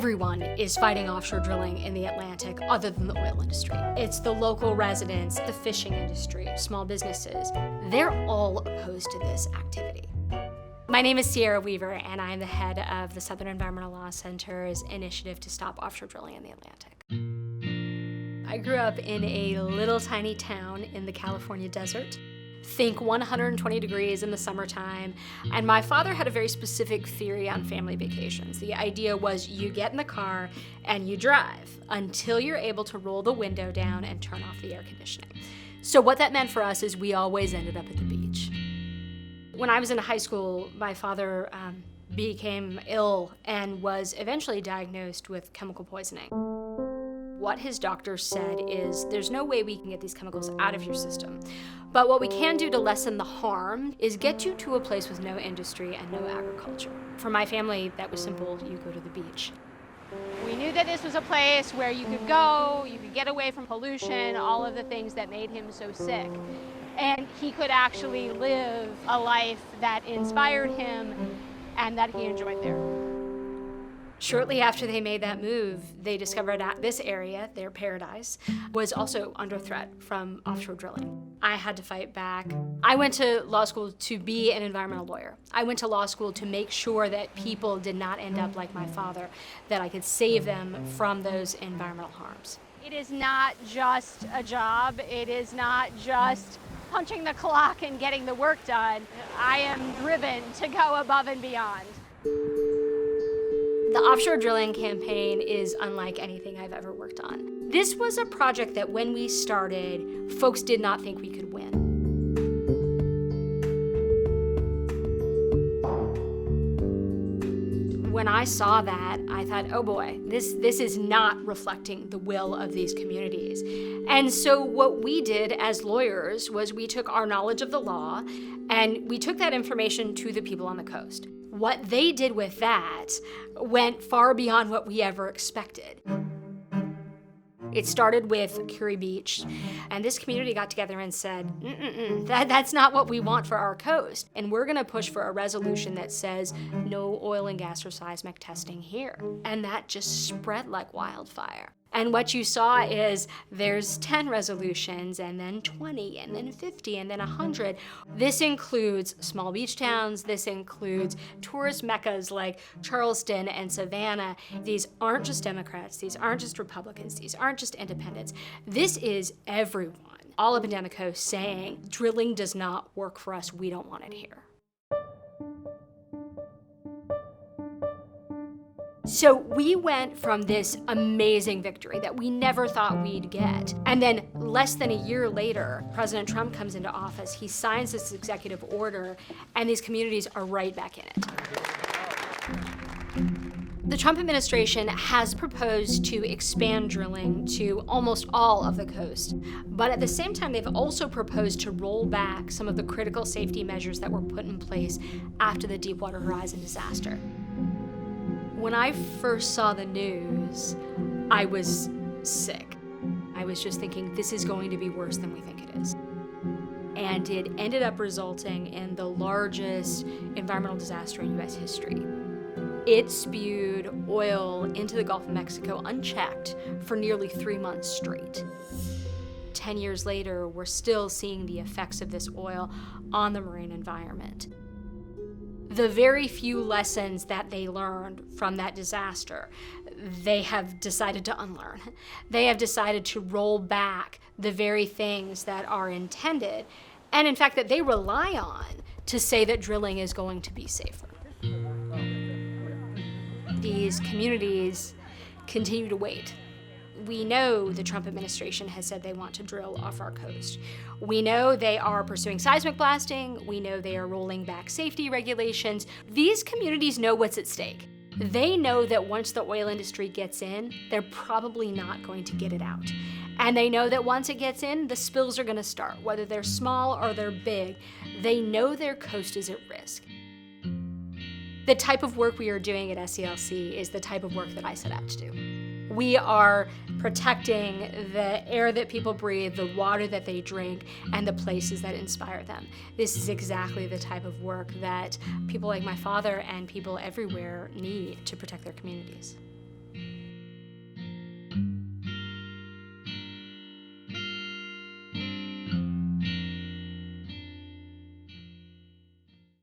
Everyone is fighting offshore drilling in the Atlantic other than the oil industry. It's the local residents, the fishing industry, small businesses. They're all opposed to this activity. My name is Sierra Weaver, and I'm the head of the Southern Environmental Law Center's initiative to stop offshore drilling in the Atlantic. I grew up in a little tiny town in the California desert. Think 120 degrees in the summertime. And my father had a very specific theory on family vacations. The idea was you get in the car and you drive until you're able to roll the window down and turn off the air conditioning. So what that meant for us is we always ended up at the beach. When I was in high school, my father became ill and was eventually diagnosed with chemical poisoning. What his doctor said is, there's no way we can get these chemicals out of your system. But what we can do to lessen the harm is get you to a place with no industry and no agriculture. For my family, that was simple. You go to the beach. We knew that this was a place where you could go, you could get away from pollution, all of the things that made him so sick. And he could actually live a life that inspired him and that he enjoyed there. Shortly after they made that move, they discovered that this area, their paradise, was also under threat from offshore drilling. I had to fight back. I went to law school to be an environmental lawyer. I went to law school to make sure that people did not end up like my father, that I could save them from those environmental harms. It is not just a job. It is not just punching the clock and getting the work done. I am driven to go above and beyond. The offshore drilling campaign is unlike anything I've ever worked on. This was a project that when we started, folks did not think we could win. When I saw that, I thought, oh boy, this is not reflecting the will of these communities. And so what we did as lawyers was we took our knowledge of the law and we took that information to the people on the coast. What they did with that went far beyond what we ever expected. It started with Curie Beach, and this community got together and said, that's not what we want for our coast, and we're gonna push for a resolution that says no oil and gas or seismic testing here. And that just spread like wildfire. And what you saw is there's 10 resolutions, and then 20, and then 50, and then 100. This includes small beach towns. This includes tourist meccas like Charleston and Savannah. These aren't just Democrats. These aren't just Republicans. These aren't just independents. This is everyone all up and down the coast saying, drilling does not work for us. We don't want it here. So we went from this amazing victory that we never thought we'd get. And then less than a year later, President Trump comes into office, he signs this executive order, and these communities are right back in it. The Trump administration has proposed to expand drilling to almost all of the coast. But at the same time, they've also proposed to roll back some of the critical safety measures that were put in place after the Deepwater Horizon disaster. When I first saw the news, I was sick. I was just thinking, this is going to be worse than we think it is. And it ended up resulting in the largest environmental disaster in U.S. history. It spewed oil into the Gulf of Mexico unchecked for nearly 3 months straight. 10 years later, we're still seeing the effects of this oil on the marine environment. The very few lessons that they learned from that disaster, they have decided to unlearn. They have decided to roll back the very things that are intended, and in fact that they rely on to say that drilling is going to be safer. These communities continue to wait. We know the Trump administration has said they want to drill off our coast. We know they are pursuing seismic blasting. We know they are rolling back safety regulations. These communities know what's at stake. They know that once the oil industry gets in, they're probably not going to get it out. And they know that once it gets in, the spills are going to start, whether they're small or they're big. They know their coast is at risk. The type of work we are doing at SELC is the type of work that I set out to do. We are protecting the air that people breathe, the water that they drink, and the places that inspire them. This is exactly the type of work that people like my father and people everywhere need to protect their communities.